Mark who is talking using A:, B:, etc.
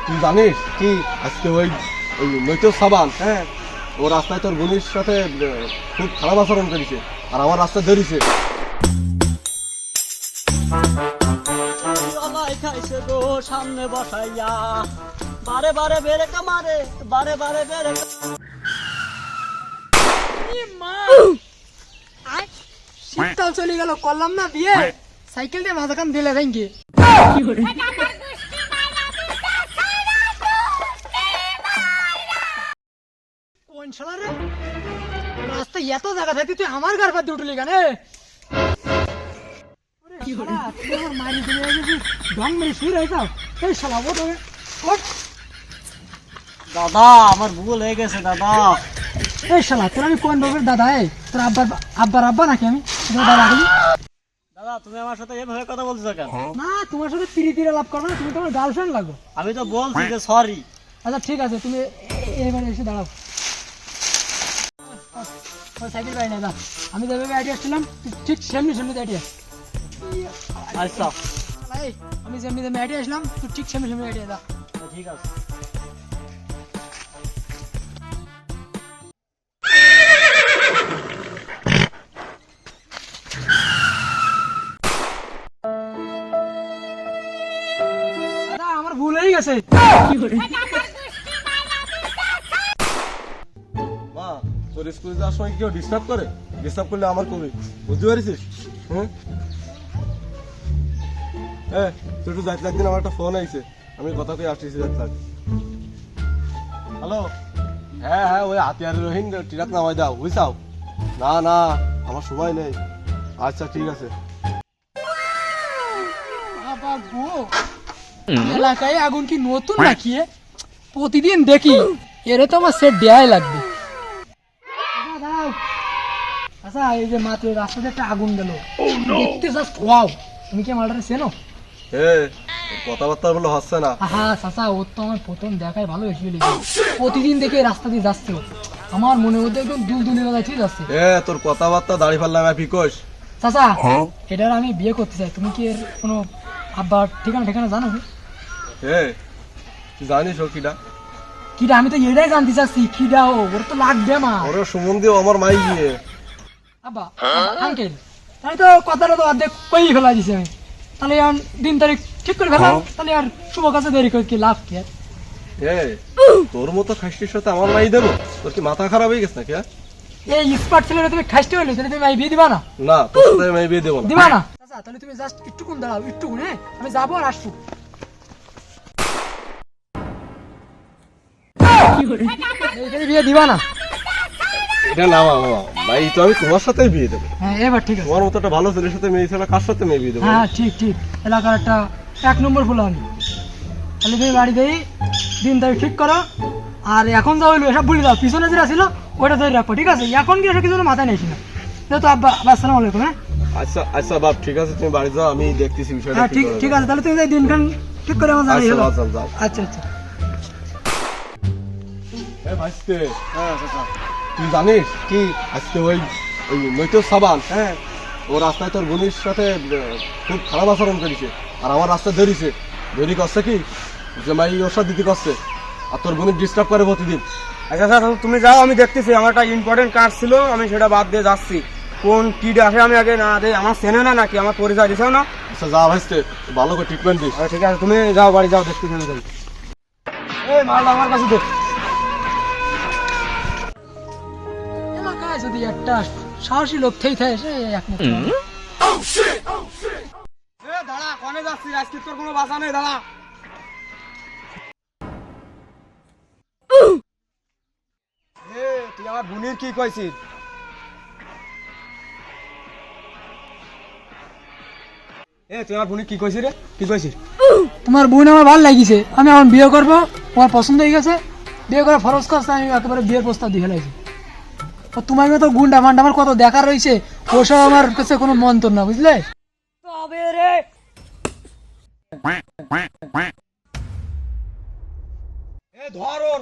A: তুই জানিস কি আজকে ওই নৈতিক সাবান ও রাস্তায় তোর বোনের সাথে খুব খারাপ আচরণ করেছে আর আমার রাস্তা ধরেছে।
B: সামনে বসাইয়া বারে বারে বেড়ে কামারে বারে বারে বেড়ে
C: শীতকাল চলে গেল, করলাম না বিয়ে, সাইকেল দিয়ে মাঝখান দিলে ভেঙ্গে কোন শালা রে রাস্তা এত জায়গা থাকতে তুই আমার ঘর পাতে উঠলি কেন? মারি দিলে ঢং মেরে শুয়ে রয়েছে এই শালা ওঠ।
B: দাদা আমার ভুল হয়ে গেছে দাদা।
C: এই শালা তোর আমি কোন বাবার দাদা? তোর আব্বার আব্বা নাকি আমি দাদা?
B: দাদা তুমি আমার সাথে এভাবে কথা বলছো কেন?
C: না তোমার সাথে তিরিতিরা লাভ করবে না, তুমি তোমার গার্লফ্রেন্ড লাগো।
B: আমি তো বলছি যে সরি।
C: আচ্ছা ঠিক আছে, তুমি এবারে এসে দাঁড়াও। সাইকেল পাই না, আমি যেভাবে আইডিয়া আসছিলাম ঠিক সেমনি আইডিয়া।
B: আচ্ছা
C: আমি যেমনি আইডিয়া আসলাম তুই ঠিক সেমনি আইডিয়া দা।
B: ঠিক আছে।
C: আমার ভুল হয়ে গেছে।
A: মা তোর স্কুলে যাওয়ার সময় কেউ ডিস্টার্ব করে? ডিস্টার্ব করলে আমার কবি বুঝতে পারিস? হ্যাঁ তুই একটু যাইতে একদিন আমার একটা ফোন আইছে, আমি কথা কই আসতেছি যাইতে। হ্যালো, হ্যাঁ হ্যাঁ ওই হাতিয়ারের রহিন টিরাত নামাই দাও বুঝছাও? না না আমার সময় নেই। আচ্ছা ঠিক আছে।
C: বাবা গো, এলাকায় আগুন কি নতুন নাকি? প্রতিদিন দেখি এর তো আমার সেট দেয়াই লাগবে। আচ্ছা এই যে মাত্র রাস্তাতে একটা আগুন গেল, দেখতে জাস্ট ওয়াও। তুমি কি মালটারে চেনো?
A: কথাবার্তা বলে হচ্ছে না।
C: হ্যাঁ চাচা ওর তো আমার প্রথম দেখায় ভালো বেশি লেগেছে। প্রতিদিন দেখে রাস্তা দিয়ে যাচ্ছে, আমার মনের মধ্যে একদম দুলদুলি যাচ্ছে যাচ্ছে।
A: তোর কথাবার্তা দাঁড়িয়ে ফেললাম ফিকোস।
C: চাচা এটার আমি বিয়ে করতে চাই, তুমি কি এর কোনো আব্বার ঠিকানা জানো?
A: তুই জানিস ও কিটা?
C: কিটা আমি তো এটাই জানতে চাচ্ছি, কিটা ওর তো লাগবে মা।
A: ওর সম্বন্ধে আমার মাই গিয়ে
C: আব্বা আঙ্কেল তাই তো কথাটা তো অর্ধেক কই ফেলা দিছে আমি। তাহলে এখন দিন তারিখ ঠিক করে ফেলাম, তাহলে আর শুভ কাছে দেরি করে কি লাভ কি?
A: তোর মতো খাসটির সাথে আমার মাই দেবো? তোর কি মাথা খারাপ হয়ে গেছে নাকি?
C: এই স্মার্ট ছেলেটা তুমি খাইতে হইলো, তাহলে তুমি বিয়ে দিবা না?
A: না তোর সাথে আমি বিয়ে দেবো না।
C: দিবা না? আচ্ছা তাহলে তুমি জাস্ট একটুকুন দাঁড়াও, একটুকুন। আমি যাবো আর আসবো। বিয়ে দিবা না?
A: এটা না বাবা ভাই, তো আমি তোমার সাথেই বিয়ে দেবো।
C: হ্যাঁ এবার ঠিক আছে।
A: তোমার মতো একটা ভালো ছেলের সাথে মেয়ে ছাড়া কার সাথে মেয়ে বিয়ে দেবো?
C: হ্যাঁ ঠিক এলাকার একটা 1 নম্বর ফুল আমি। তাহলে তুমি বাড়ি দিয়ে দিন তারিখ ঠিক করো, আর এখন যা হইলো এসব ভুলে দাও। পিছনে যেটা ছিল ওইটা ধরে রাখো, ঠিক আছে? এখন কি এসব কিছু মাথায় নেই না তো। আব্বা আসসালামু আলাইকুম। হ্যাঁ
A: আচ্ছা আচ্ছা বাপ ঠিক আছে, তুমি বাড়ি যাও, আমি দেখতেছি বিষয়টা।
C: হ্যাঁ ঠিক আছে, তাহলে তুমি দিনখান ঠিক করে আমার জানাই হলো। আচ্ছা আচ্ছা।
A: তুই জানিস কি আজকে ওই নৈতিক সাবান ও রাস্তায় তোর বোনের সাথে খুব খারাপ আচরণ করেছে আর আমার রাস্তা ধরেছে। ধরি করছে কি যে মাই ওর সাথে দিতে করছে আর তোর বোনের ডিস্টার্ব করে প্রতিদিন।
D: আচ্ছা স্যার তুমি যাও, আমি দেখতেছি। আমার একটা ইম্পর্টেন্ট কাজ ছিল, আমি সেটা বাদ দিয়ে যাচ্ছি। কোন কিড আসে আমি আগে না রে, আমার চেনে না নাকি, আমার পরিচয় দিছেও না।
A: আচ্ছা যা ভাইস্তে, ভালো করে ট্রিটমেন্ট দিস।
D: ঠিক আছে তুমি যাও, বাড়ি যাও, দেখতেছি আমি যাই। এই মালটা আমার কাছে দে।
C: এলাকায় যদি একটা সাহসী লোক থেকে থাকে সে একমাত্র।
D: দাঁড়া, কনে যাচ্ছি? আজকে তোর কোনো বাসা নেই, দাঁড়া। তুই আমার বোনের কি কইছিস? তুই আমার বোনের কি কইছিস রে? কি কইছিস?
C: তোমার বোন আমার ভালো লাগিছে, আমি এখন বিয়ে করবো, তোমার পছন্দ হয়ে গেছে, বিয়ে করা ফরজ করছে, আমি একেবারে বিয়ের প্রস্তাব দিয়ে ফেলাইছি। তোমার তো গুন্ডা মান্ডা আমার কত দেখা রয়েছে, ওসব আমার কাছে কোনো মন্তব্য না, বুঝলে? তবে রে
D: ধর ওর